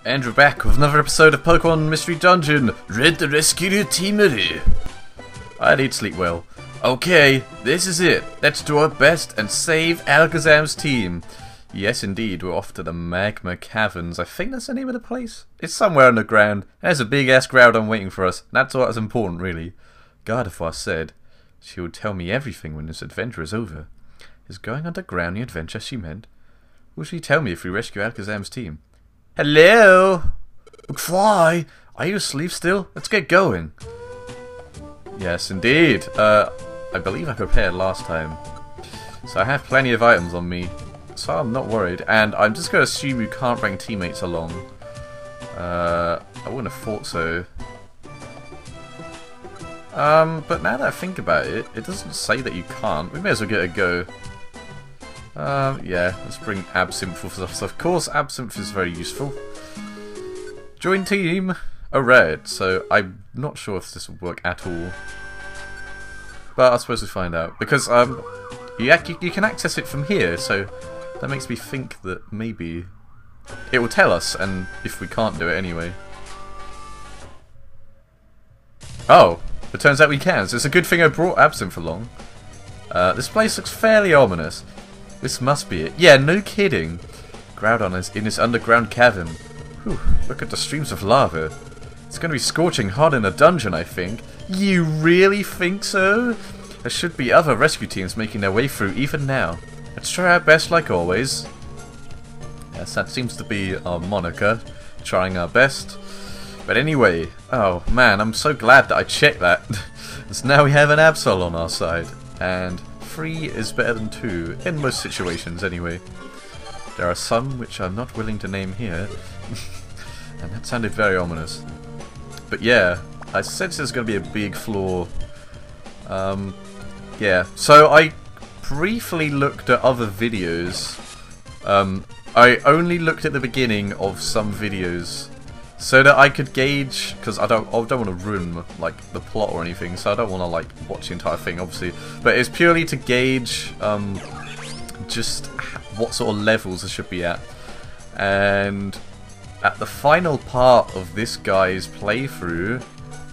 And we're back with another episode of Pokemon Mystery Dungeon, Red the Rescue Teamery. I need sleep well. Okay, this is it. Let's do our best and save Alakazam's team. Yes, indeed, we're off to the Magma Caverns. I think that's the name of the place. It's somewhere underground. There's a big-ass Groudon waiting for us. That's all that's important, really. Gardevoir said she would tell me everything when this adventure is over. Is going underground the adventure she meant? Will she tell me if we rescue Alakazam's team? Hello? McFly, are you asleep still? Let's get going. Yes, indeed. I believe I prepared last time. So I have plenty of items on me. So I'm not worried. And I'm just going to assume you can't bring teammates along. I wouldn't have thought so. But now that I think about it, it doesn't say that you can't. We may as well get a go. Yeah, let's bring Absinthe with us. Of course, Absinthe is very useful. Join team! A red, so I'm not sure if this will work at all. But I suppose we'll find out. Because, you can access it from here, so that makes me think that maybe it will tell us, and if we can't do it anyway. Oh, it turns out we can, so it's a good thing I brought Absinthe along. This place looks fairly ominous. This must be it. Yeah, no kidding. Groudon is in his underground cavern. Whew, look at the streams of lava. It's going to be scorching hot in a dungeon, I think. You really think so? There should be other rescue teams making their way through even now. Let's try our best like always. Yes, that seems to be our moniker. Trying our best. But anyway, oh man, I'm so glad that I checked that. So now we have an Absol on our side. And 3 is better than 2, in most situations anyway. There are some which I'm not willing to name here, and that sounded very ominous. But yeah, I sense there's going to be a big flaw. Yeah, so I briefly looked at other videos. I only looked at the beginning of some videos, so that I could gauge, because I don't want to ruin like the plot or anything, so I don't want to like watch the entire thing, obviously. But it's purely to gauge just what sort of levels I should be at. And at the final part of this guy's playthrough,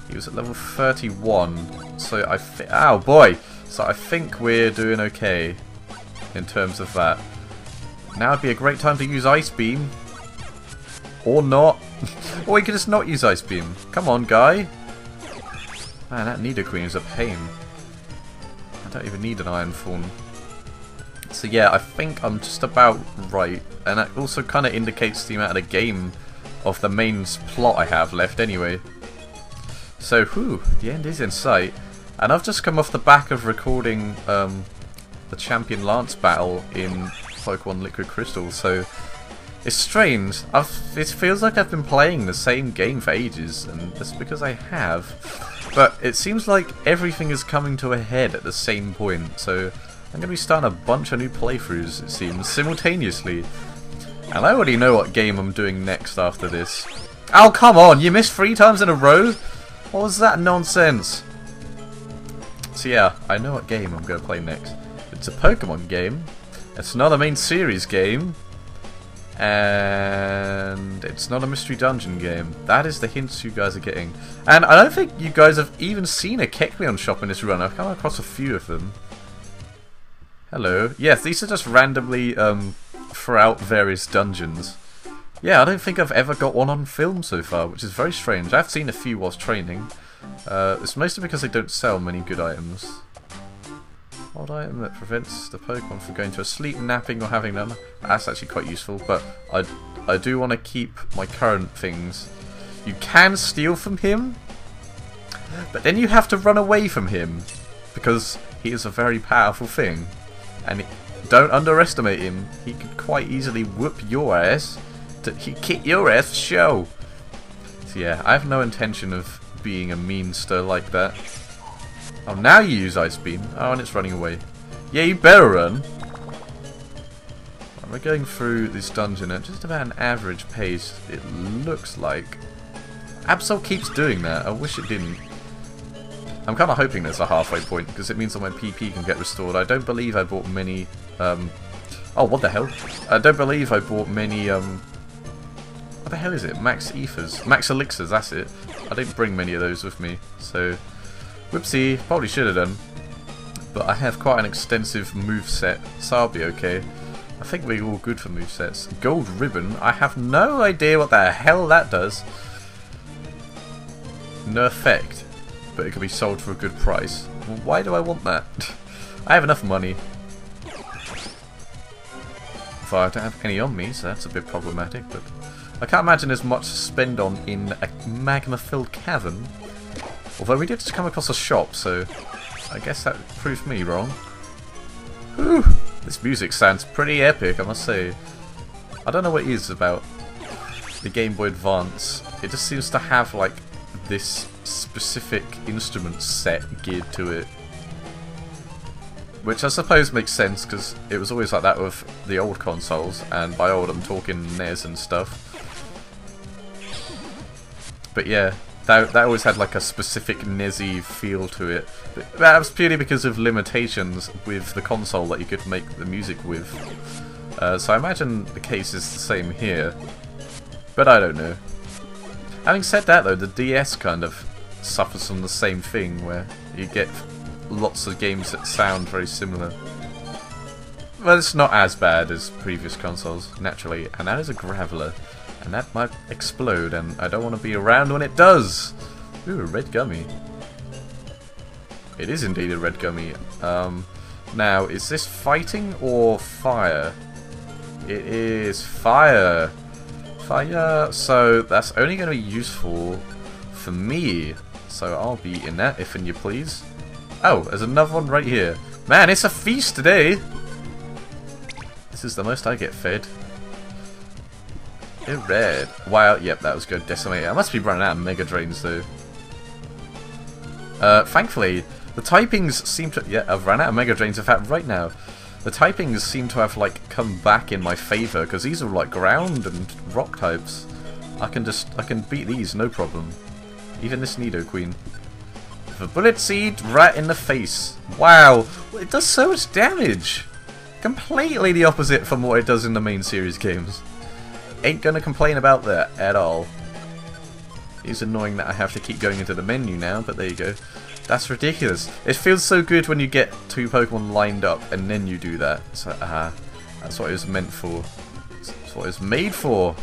he was at level 31. So oh boy! So I think we're doing okay in terms of that. Now would be a great time to use Ice Beam. Or not. Or we could just not use Ice Beam. Come on, guy. Man, that Nidoqueen is a pain. I don't even need an Iron Fawn. So yeah, I think I'm just about right. And that also kind of indicates the amount of the game of the main plot I have left anyway. So, whew, the end is in sight. And I've just come off the back of recording the Champion Lance battle in Pokemon Liquid Crystal, so it's strange. It feels like I've been playing the same game for ages, and that's because I have. But it seems like everything is coming to a head at the same point, so I'm going to be starting a bunch of new playthroughs, it seems, simultaneously. And I already know what game I'm doing next after this. Oh, come on! You missed 3 times in a row? What was that nonsense? So yeah, I know what game I'm going to play next. It's a Pokemon game. It's not a main series game. And it's not a Mystery Dungeon game. That is the hints you guys are getting. And I don't think you guys have even seen a Kecleon shop in this run. I've come across a few of them. Hello. Yes, these are just randomly throughout various dungeons. Yeah, I don't think I've ever got one on film so far, which is very strange. I've seen a few whilst training. It's mostly because they don't sell many good items. Odd item that prevents the Pokemon from going to a sleep, napping, or having none. That's actually quite useful, but I do want to keep my current things. You can steal from him, but then you have to run away from him, because he is a very powerful thing. And don't underestimate him. He could quite easily whoop your ass. He'd kick your ass for show. So yeah, I have no intention of being a meanster like that. Oh, now you use Ice Beam. Oh, and it's running away. Yeah, you better run. We're going through this dungeon at just about an average pace, it looks like. Absol keeps doing that. I wish it didn't. I'm kind of hoping there's a halfway point, because it means that my PP can get restored. I don't believe I bought many... oh, what the hell? I don't believe I bought many What the hell is it? Max Ethers. Max Elixirs, that's it. I didn't bring many of those with me, so... Whoopsie, probably should have done. But I have quite an extensive moveset, so I'll be okay. I think we're all good for movesets. Gold Ribbon, I have no idea what the hell that does. No effect, but it can be sold for a good price. Well, why do I want that? I have enough money. If I don't have any on me, so that's a bit problematic, but I can't imagine there's much to spend on in a magma-filled cavern. Although we did just come across a shop, so I guess that proved me wrong. Whew, this music sounds pretty epic, I must say. I don't know what it is about the Game Boy Advance. It just seems to have like this specific instrument set geared to it. Which I suppose makes sense, because it was always like that with the old consoles, and by old I'm talking NES and stuff. But yeah, that always had like a specific NES-y feel to it. But that was purely because of limitations with the console that you could make the music with. So I imagine the case is the same here, but I don't know. Having said that though, the DS kind of suffers from the same thing, where you get lots of games that sound very similar. Well, it's not as bad as previous consoles, naturally, and that is a Graveler, and that might explode, and I don't want to be around when it does! Ooh, a red gummy. It is indeed a red gummy. Now, is this fighting or fire? It is fire! Fire! So, that's only going to be useful for me, so I'll be in that, if and you please. Oh, there's another one right here. Man, it's a feast today! This is the most I get fed. Oh, red. Wow, yep, that was good. Decimate. I must be running out of Mega Drains, though. Thankfully, the typings seem to... Yeah, I've run out of Mega Drains. In fact, right now, the typings seem to have, like, come back in my favour, because these are, like, ground and rock types. I can beat these, no problem. Even this Nidoqueen. A bullet seed right in the face. Wow, it does so much damage. Completely the opposite from what it does in the main series games. Ain't gonna complain about that at all. It's annoying that I have to keep going into the menu now, but there you go. That's ridiculous. It feels so good when you get two Pokemon lined up and then you do that. So, that's what it was meant for. That's what it was made for.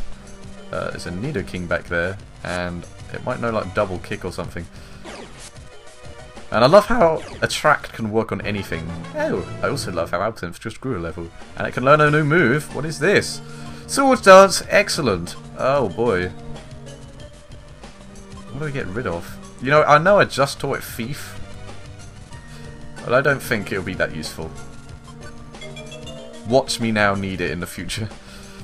There's a Nidoking back there, and it might know like double kick or something. And I love how Attract can work on anything. Oh, I also love how Alpinf just grew a level. And it can learn a new move. What is this? Swords Dance! Excellent! Oh boy. What do we get rid of? You know I just taught it Thief. But I don't think it'll be that useful. Watch me now need it in the future.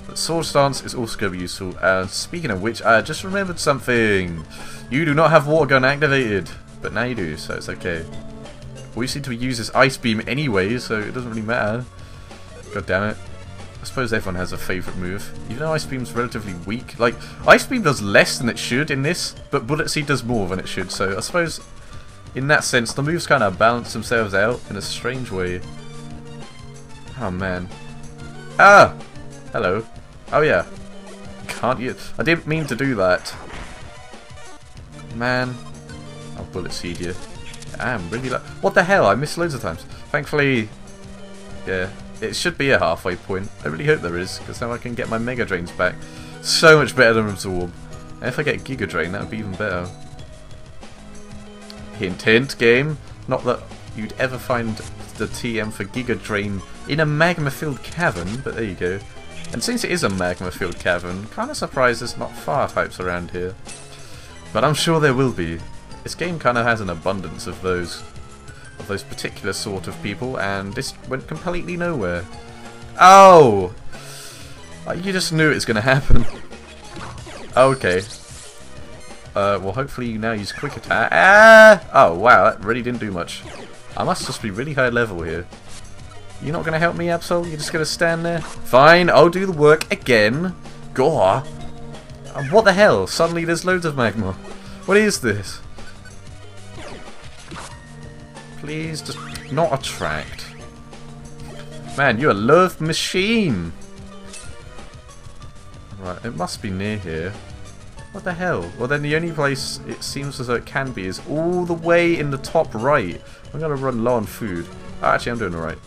But Swords Dance is also going to be useful. And speaking of which, I just remembered something. You do not have Water Gun activated. But now you do, so it's okay. We seem to use this Ice Beam anyway, so it doesn't really matter. God damn it. I suppose everyone has a favourite move. Even though Ice Beam's relatively weak. Like, Ice Beam does less than it should in this, but Bullet Seed does more than it should, so I suppose in that sense the moves kind of balance themselves out in a strange way. Oh man. Ah! Hello. Oh yeah. Can't you? I didn't mean to do that. Man. I'll Bullet Seed you. I'm really like... What the hell? I missed loads of times. Thankfully, yeah, it should be a halfway point. I really hope there is, because now I can get my Mega Drains back. So much better than Absorb. And if I get Giga Drain, that would be even better. Hint hint, game. Not that you'd ever find the TM for Giga Drain in a magma-filled cavern, but there you go. And since it is a magma-filled cavern, kind of surprised there's not fire types around here. But I'm sure there will be. This game kind of has an abundance of those particular sort of people, and this went completely nowhere. Oh! You just knew it was going to happen. Okay. Well, hopefully you now use Quick Attack. Ah! Oh, wow, that really didn't do much. I must just be really high level here. You're not going to help me, Absol? You're just going to stand there? Fine, I'll do the work again. Gore! What the hell? Suddenly there's loads of magma. What is this? Please, just not Attract. Man, you're a love machine. Right, it must be near here. What the hell? Well then the only place it seems as though it can be is all the way in the top right. I'm gonna run low on food. Oh, actually I'm doing alright.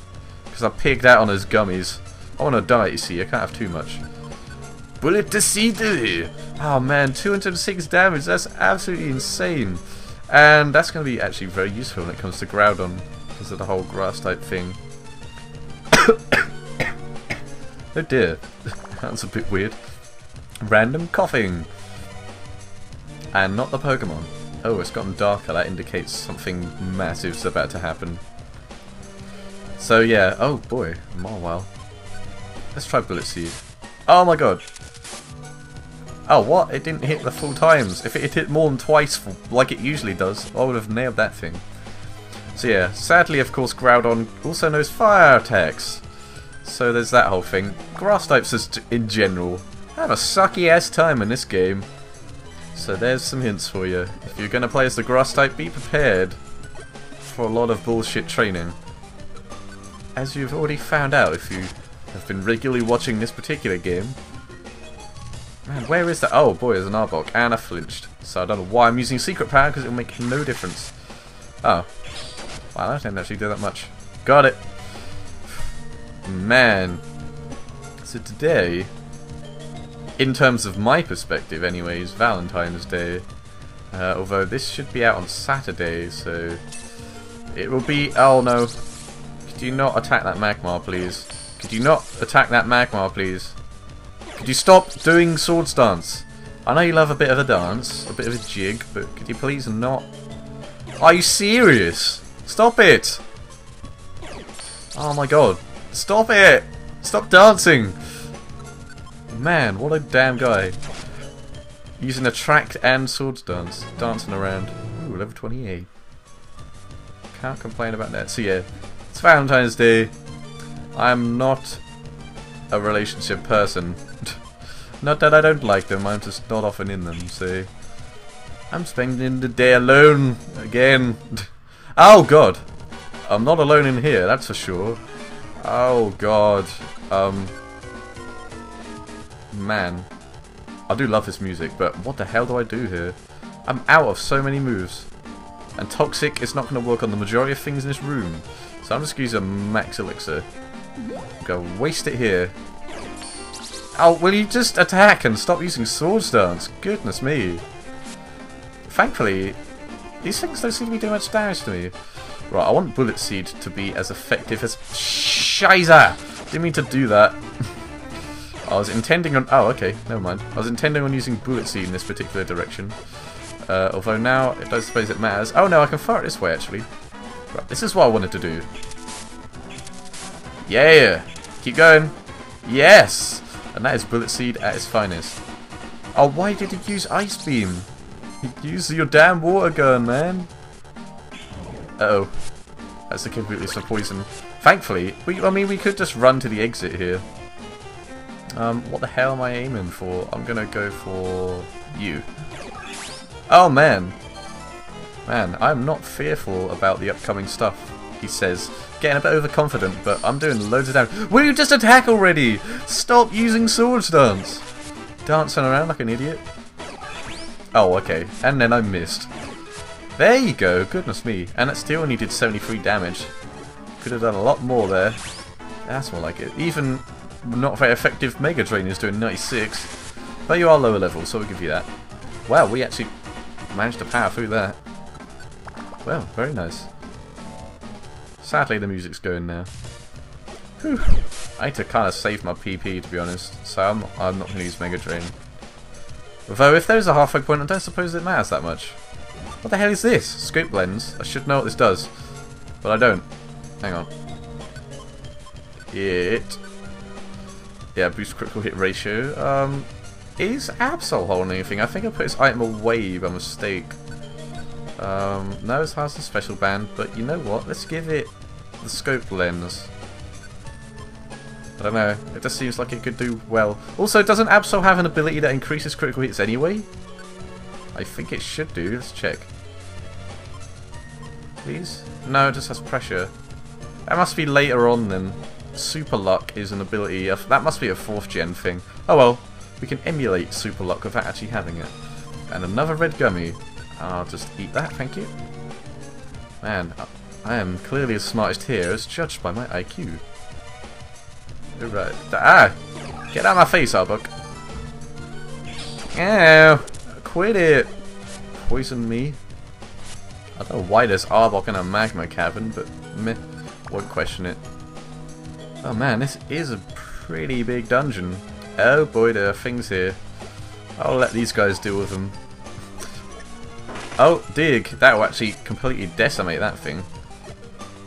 Because I pigged out on those gummies. I wanna diet, you see, I can't have too much. Bullet to CD! Oh man, 206 damage, that's absolutely insane. And that's gonna be actually very useful when it comes to Groudon, because of the whole grass type thing. Oh dear, that's a bit weird. Random coughing. And not the Pokemon. Oh, it's gotten darker, that indicates something massive's about to happen. So yeah, oh boy, Marwile. Let's try Bullet Seed. Oh my god. Oh what? It didn't hit the full times. If it had hit more than twice like it usually does, I would have nailed that thing. So yeah, sadly of course Groudon also knows fire attacks. So there's that whole thing. Grass types just in general have a sucky ass time in this game. So there's some hints for you. If you're going to play as the grass type, be prepared for a lot of bullshit training. As you've already found out if you have been regularly watching this particular game. Man, where is that? Oh boy, there's an Arbok, and I flinched. So I don't know why I'm using Secret Power, because it'll make no difference. Oh. Wow, that didn't actually do that much. Got it. Man. So today, in terms of my perspective anyways, Valentine's Day. Although this should be out on Saturday, so it will be... Oh no. Could you not attack that Magmar, please? Could you not attack that Magmar, please? Could you stop doing Swords Dance? I know you love a bit of a dance, a bit of a jig, but could you please not? Are you serious? Stop it! Oh my god. Stop it! Stop dancing! Man, what a damn guy. Using Attract and Swords Dance. Dancing around. Ooh, level 28. Can't complain about that. So yeah, it's Valentine's Day. I'm not a relationship person. Not that I don't like them, I'm just not often in them, so... I'm spending the day alone again. Oh god! I'm not alone in here, that's for sure. Oh god. Man. I do love this music, but what the hell do I do here? I'm out of so many moves. And Toxic is not going to work on the majority of things in this room. So I'm just going to use a Max Elixir. I'm going to waste it here. Oh, will you just attack and stop using Swords Dance? Goodness me. Thankfully, these things don't seem to be doing much damage to me. Right, I want Bullet Seed to be as effective as... Shiza! Didn't mean to do that. I was intending on... Oh, okay, never mind. I was intending on using Bullet Seed in this particular direction. Although now, I don't suppose it matters. Oh no, I can fire it this way, actually. Right, this is what I wanted to do. Yeah! Keep going. Yes! And that is Bullet Seed at its finest. Oh, why did it use Ice Beam? Use your damn water gun, man. Uh-oh. That's a complete waste of poison. Thankfully, I mean, we could just run to the exit here. What the hell am I aiming for? I'm gonna go for you. Oh, man. Man, I'm not fearful about the upcoming stuff, he says. Getting a bit overconfident, but I'm doing loads of damage. Will you just attack already? Stop using Swords Dance. Dancing around like an idiot. Oh, okay. And then I missed. There you go. Goodness me. And it still only did 73 damage. Could have done a lot more there. That's more like it. Even not very effective Mega Drain is doing 96. But you are lower level, so we'll give you that. Wow, we actually managed to power through that. Well, very nice. Sadly, the music's going now. Whew. I need to kind of save my PP, to be honest. So I'm not going to use Mega Drain. Though, if there's a halfway point, I don't suppose it matters that much. What the hell is this? Scope Lens. I should know what this does. But I don't. Hang on. Yeah, boost critical hit ratio. Is Absol holding anything? I think I put his item away by mistake. No, it has a special band, but you know what? Let's give it the Scope Lens. I don't know. It just seems like it could do well. Also, doesn't Absol have an ability that increases critical hits anyway? I think it should do. Let's check. Please? No, it just has pressure. That must be later on then. Super Luck is an ability. That must be a 4th gen thing. Oh well. we can emulate Super Luck without actually having it. And another red gummy. I'll just eat that, thank you. Man, I am clearly as smartest here as judged by my IQ. Right. Ah! Get out of my face, Arbok. Ow! Quit it! Poison me. I don't know why there's Arbok in a magma cavern, but meh, won't question it. Oh man, this is a pretty big dungeon. Oh boy, there are things here. I'll let these guys deal with them. Oh, dig! That will actually completely decimate that thing.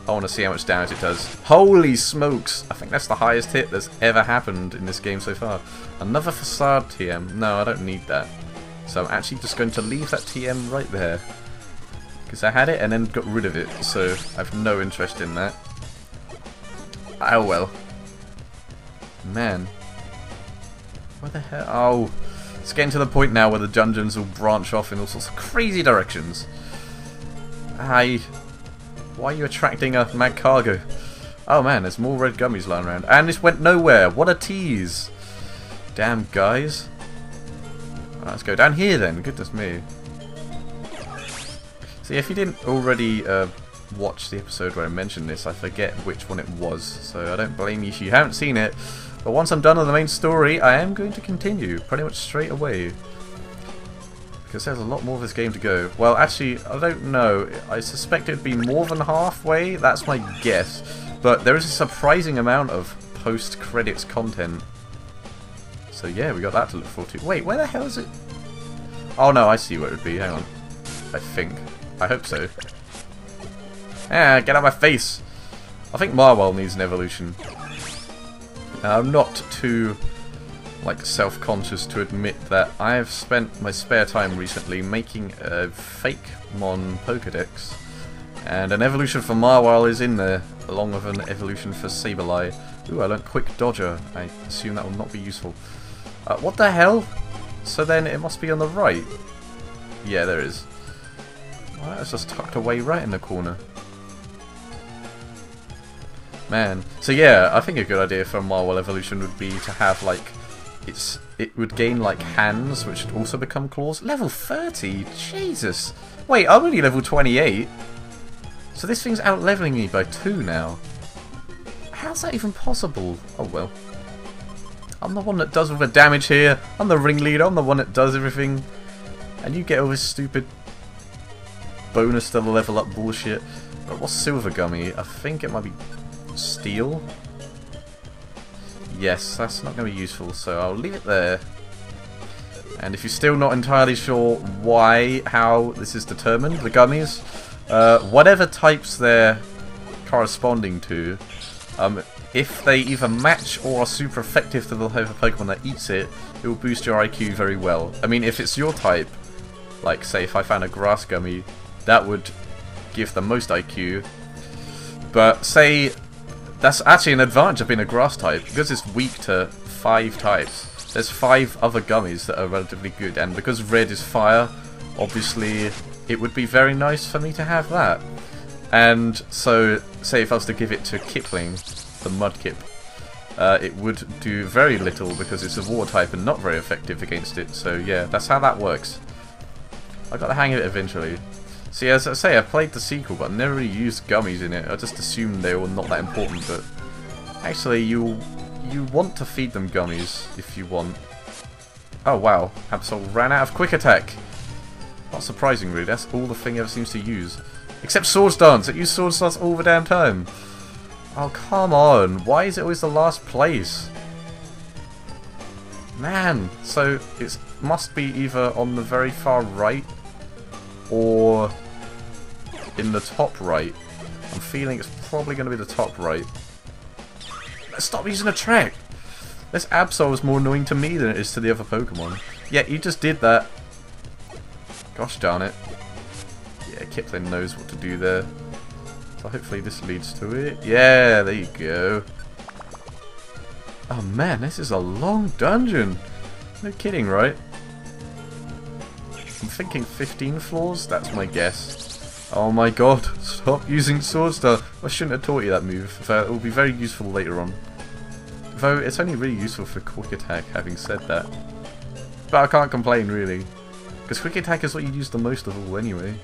I want to see how much damage it does. Holy smokes! I think that's the highest hit that's ever happened in this game so far. Another facade TM. No, I don't need that. So I'm actually just going to leave that TM right there. Because I had it and then got rid of it, so I have no interest in that. Oh well. Man. Where the hell? Oh. It's getting to the point now where the dungeons will branch off in all sorts of crazy directions. Why are you attracting a mad cargo? Oh man, there's more red gummies lying around. And this went nowhere. What a tease. Damn guys. Right, let's go down here then. Goodness me. See, if you didn't already watch the episode where I mentioned this, I forget which one it was. So I don't blame you if you haven't seen it. But once I'm done with the main story, I am going to continue pretty much straight away. Because there's a lot more of this game to go. Well, actually, I don't know. I suspect it'd be more than halfway. That's my guess. But there is a surprising amount of post-credits content. So yeah, we got that to look forward to. Wait, where the hell is it? Oh no, I see where it would be. Hang on. I think. I hope so. Ah, get out of my face! I think Marwell needs an evolution. I'm not too self-conscious to admit that I have spent my spare time recently making a fake Mon Pokedex, and an evolution for Marwell is in there, along with an evolution for Sableye. Ooh, I learned Quick Dodger. I assume that will not be useful. What the hell? So then it must be on the right. Yeah, there is. Well, it's just tucked away right in the corner. Man. So yeah, I think a good idea for a Marwell evolution would be to have it would gain hands, which would also become claws. Level 30? Jesus! Wait, I'm only level 28. So this thing's out-leveling me by 2 now. How's that even possible? Oh well. I'm the one that does all the damage here. I'm the ringleader. I'm the one that does everything. And you get all this stupid bonus to the level up bullshit. But what's Silver Gummy? I think it might be Steel. Yes, that's not going to be useful, so I'll leave it there. And if you're still not entirely sure how this is determined, the gummies, whatever types they're corresponding to, if they either match or are super effective to the type of Pokemon that eats it, it will boost your IQ very well. I mean, if it's your type, like say if I found a Grass Gummy, that would give the most IQ. But say that's actually an advantage of being a grass type, because it's weak to 5 types. There's 5 other gummies that are relatively good, and because red is fire, obviously it would be very nice for me to have that. And so, say if I was to give it to Kipling, the Mudkip, it would do very little because it's a water type and not very effective against it. So yeah, that's how that works. I got the hang of it eventually. See, as I say, I played the sequel, but I never really used gummies in it. I just assumed they were not that important, but actually, you want to feed them gummies if you want. Oh wow, Absol ran out of Quick Attack. Not surprising, really. That's all the thing ever seems to use, except Swords Dance. It used Swords Dance all the damn time. Oh come on! Why is it always the last place? Man, so it must be either on the very far right or in the top right. I'm feeling it's probably going to be the top right. Let's stop using a track! This Absol is more annoying to me than it is to the other Pokemon. Yeah, you just did that. Gosh darn it. Yeah, Kipling knows what to do there. So hopefully this leads to it. Yeah, there you go. Oh man, this is a long dungeon. No kidding, right? I'm thinking 15 floors, that's my guess. Oh my god, stop using Sword Star. I shouldn't have taught you that move. It will be very useful later on. Though it's only really useful for Quick Attack, having said that. But I can't complain, really. Because quick attack is what you use the most of all, anyway.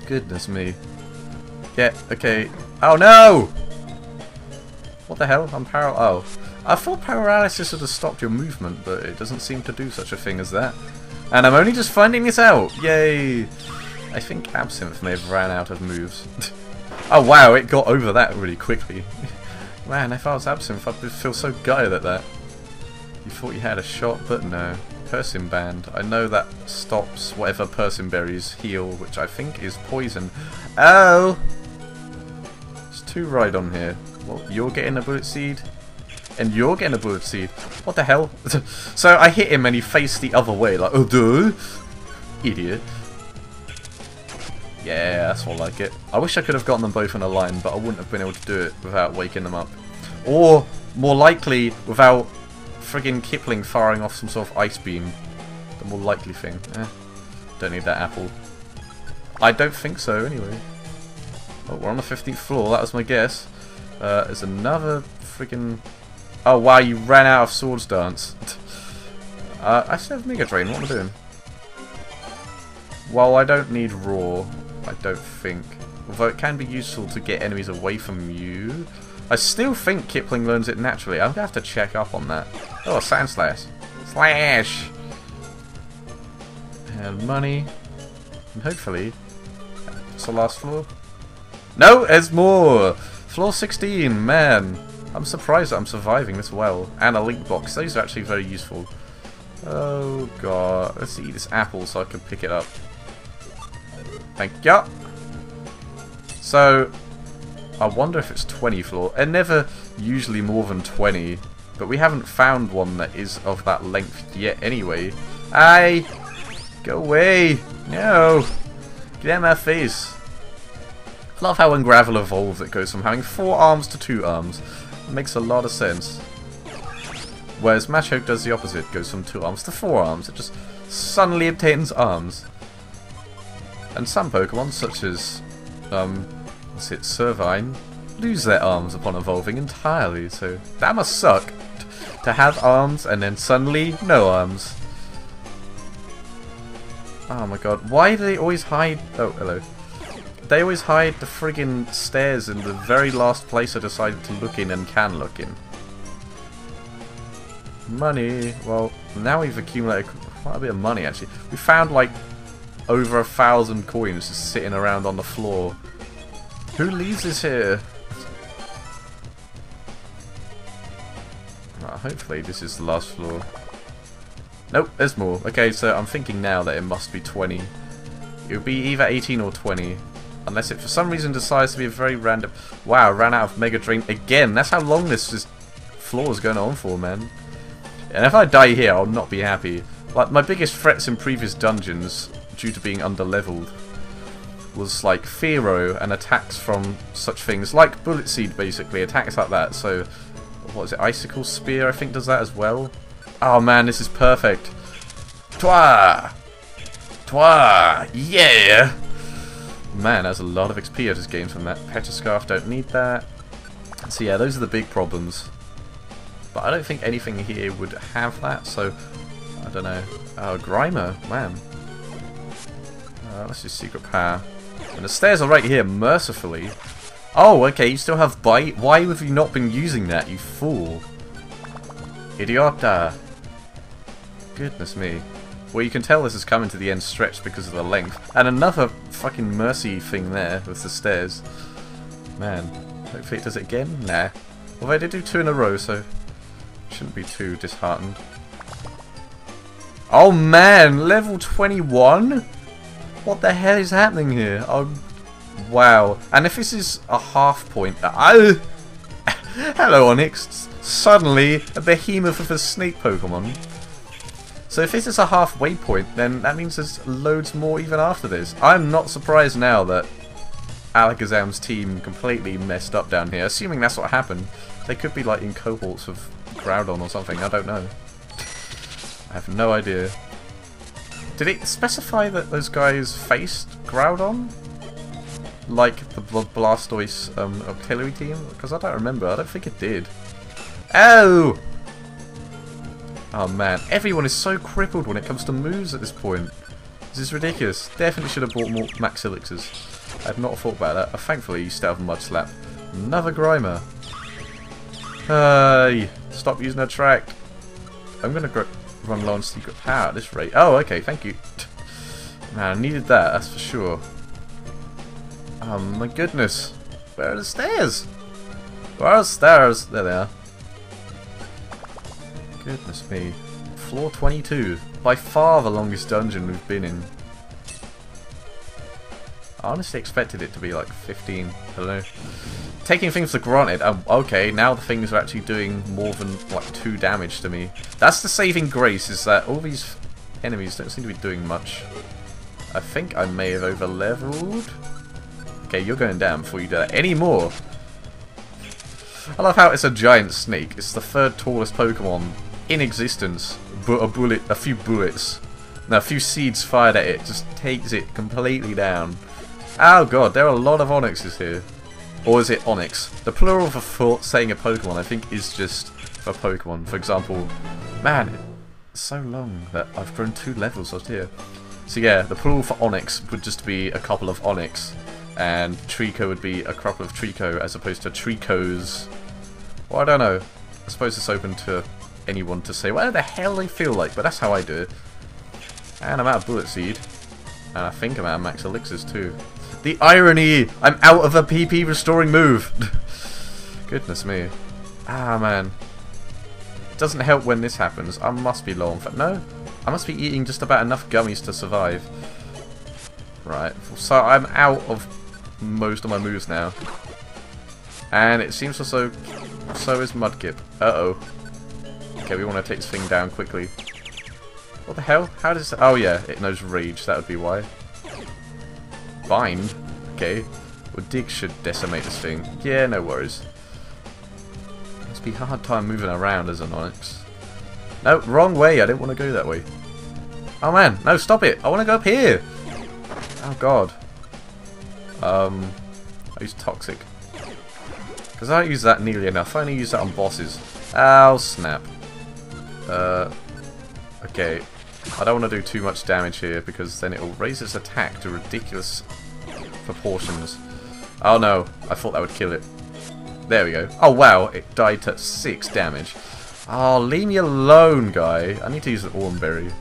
Goodness me. Yeah, okay. Oh, no! What the hell? I'm oh. I thought paralysis would have stopped your movement, but it doesn't seem to do such a thing as that. And I'm only just finding this out! Yay! I think Absinthe may have ran out of moves. Oh wow, it got over that really quickly. Man, if I was Absinthe, I'd feel so gutted at that. You thought you had a shot, but no. Persim Band. I know that stops whatever Persim berries heal, which I think is poison. Oh! There's two right on here. Well, you're getting a bullet seed, and you're getting a bullet seed. What the hell? So I hit him and he faced the other way, like, oh duh! Idiot. Yeah, that's more like it. I wish I could have gotten them both in a line, but I wouldn't have been able to do it without waking them up. Or, more likely, without friggin' Kipling firing off some sort of ice beam. The more likely thing. Don't need that apple. I don't think so, anyway. Oh, we're on the 15th floor, that was my guess. There's another friggin'... Oh wow, you ran out of Swords Dance. I still have Mega Drain, what am I doing? Well, I don't need Raw, I don't think. Although it can be useful to get enemies away from you. I still think Kipling learns it naturally. I'm going to have to check up on that. Oh, Sand Slash. Slash! And money. And hopefully... It's the last floor. No, there's more! Floor 16, man. I'm surprised that I'm surviving this well. And a link box. Those are actually very useful. Oh god. Let's eat this apple so I can pick it up. Thank you. So, I wonder if it's 20 floor. They're never usually more than 20. But we haven't found one that is of that length yet anyway. Aye! Go away! No! Get out of my face! I love how when Gravel evolves it goes from having 4 arms to 2 arms. It makes a lot of sense. Whereas Machoke does the opposite, goes from 2 arms to 4 arms. It just suddenly obtains arms. And some Pokemon, such as, what's it, Servine, lose their arms upon evolving entirely, so that must suck. To have arms and then suddenly no arms. Oh my god, why do they always hide... Oh, hello. They always hide the friggin' stairs in the very last place I decided to look in and can look in. Money. Well, now we've accumulated quite a bit of money actually. We found like over 1,000 coins just sitting around on the floor. Who leaves this here? Well, hopefully this is the last floor. Nope, there's more. Okay, so I'm thinking now that it must be 20. It would be either 18 or 20. Unless it for some reason decides to be a very random... Wow, I ran out of Mega Drain again. That's how long this floor is going on for, man. And if I die here, I'll not be happy. Like, my biggest threats in previous dungeons, due to being underleveled, was like Fearow and attacks from such things like Bullet Seed, basically. Attacks like that. So, what is it? Icicle Spear, I think, does that as well. Oh man, this is perfect. Twa! Twa! Yeah! Man, there's a lot of XP I just gained from that. Petroscarf, don't need that. So yeah, those are the big problems. But I don't think anything here would have that, so... I don't know. Oh, Grimer, man. Let's do Secret Power. And the stairs are right here, mercifully. Oh, okay, you still have Bite? Why have you not been using that, you fool? Idiota. Goodness me. Well, you can tell this is coming to the end stretch because of the length. And another fucking mercy thing there with the stairs. Man, hopefully it does it again? Nah. Although I did do 2 in a row, so shouldn't be too disheartened. Oh man, level 21? What the hell is happening here? Oh, wow. And if this is a half point... Oh! Hello, Onyx. Suddenly, a behemoth of a snake Pokemon. So if this is a halfway point, then that means there's loads more even after this. I'm not surprised now that Alakazam's team completely messed up down here. Assuming that's what happened. They could be like in cohorts of Groudon or something, I don't know. I have no idea. Did it specify that those guys faced Groudon? Like the Blastoise auxiliary team? Because I don't remember, I don't think it did. Oh! Oh man, everyone is so crippled when it comes to moves at this point. This is ridiculous. Definitely should have bought more max elixirs. I had not thought about that. Thankfully, you still have a mud slap. Another Grimer. Hey, stop using attract. I'm gonna run low on secret power at this rate. Oh, okay, thank you. Man, I needed that, that's for sure. Oh my goodness. Where are the stairs? Where are the stairs? There they are. Goodness me. Floor 22. By far the longest dungeon we've been in. I honestly expected it to be like 15. I don't know. Taking things for granted. Okay, now the things are actually doing more than like 2 damage to me. That's the saving grace, is that all these enemies don't seem to be doing much. I think I may have over-leveled. Okay, you're going down before you do that anymore. I love how it's a giant snake. It's the 3rd tallest Pokemon in existence. But a few bullets, no, a few seeds fired at it just takes it completely down. Oh god, there are a lot of Onyxes here. Or is it Onyx? The plural for saying a Pokemon, I think, is just for Pokemon. For example, man, it's so long that I've grown 2 levels out here. So yeah, the plural for Onyx would just be a couple of Onyx, and Trico would be a couple of Trico, as opposed to Tricos. Well, I don't know. I suppose it's open to anyone to say what the hell they feel like, but that's how I do it. And I'm out of Bullet Seed, and I think I'm out of Max Elixirs too. The irony! I'm out of a PP restoring move! Goodness me. Ah man. It doesn't help when this happens. I must be low on fat. No? I must be eating just about enough gummies to survive. Right, so I'm out of most of my moves now. And it seems so is Mudkip. Uh-oh. Okay, we want to take this thing down quickly. What the hell? How does... Oh yeah, it knows Rage, that would be why. Bind? Okay. Well, Dig should decimate this thing. Yeah, no worries. Must be a hard time moving around as an Onyx. No, wrong way, I didn't want to go that way. Oh man, no, stop it! I want to go up here! Oh god. I use Toxic. Because I don't use that nearly enough, I only use that on bosses. Oh snap. Okay. I don't want to do too much damage here because then it will raise its attack to ridiculous proportions. Oh no, I thought that would kill it. There we go. Oh wow, it died to 6 damage. Oh, leave me alone, guy. I need to use an Oranberry.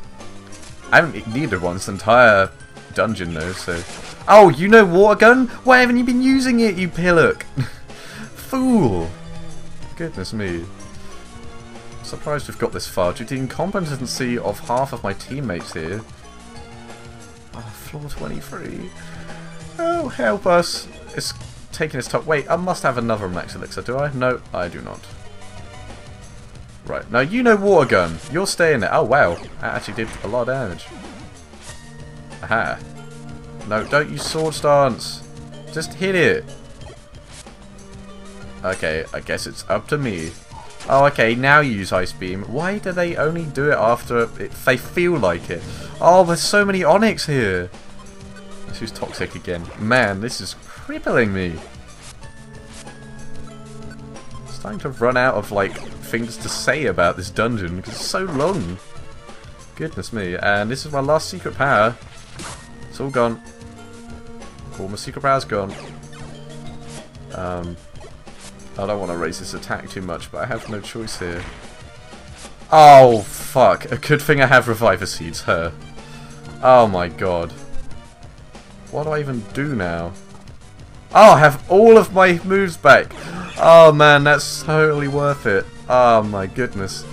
I haven't needed one this entire dungeon though, so... Oh, you know Water Gun? Why haven't you been using it, you pillock? Fool! Goodness me. Surprised we've got this far due to the incompetency of half of my teammates here. Oh, floor 23. Oh, help us. It's taking its top. Wait, I must have another Max Elixir, do I? No, I do not. Right, now you know Water Gun. You're staying there. Oh, wow. That actually did a lot of damage. Aha. No, don't use Sword Stance. Just hit it. Okay, I guess it's up to me. Oh, okay, now you use Ice Beam. Why do they only do it after they feel like it? Oh, there's so many Onyx here. Let's use Toxic again. Man, this is crippling me. I'm starting to run out of, like, things to say about this dungeon because it's so long. Goodness me. And this is my last secret power. It's all gone. All my secret power's gone. I don't want to raise this attack too much, but I have no choice here. Oh, fuck. A good thing I have Reviver Seeds, her. Oh my god. What do I even do now? Oh, I have all of my moves back. Oh man, that's totally worth it. Oh my goodness.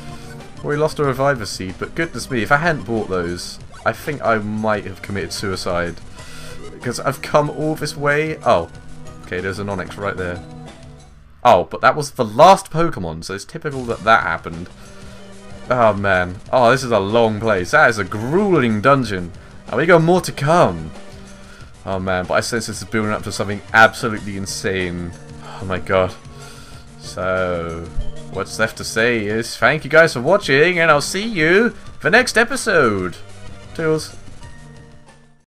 We lost a Reviver Seed, but goodness me, if I hadn't bought those, I think I might have committed suicide. Because I've come all this way. Oh, okay, there's an Onyx right there. Oh, but that was the last Pokemon, so it's typical that that happened. Oh man. Oh, this is a long place. That is a grueling dungeon. And we got more to come. Oh man, but I sense this is building up to something absolutely insane. Oh my god. So, what's left to say is thank you guys for watching, and I'll see you for next episode. Toodles.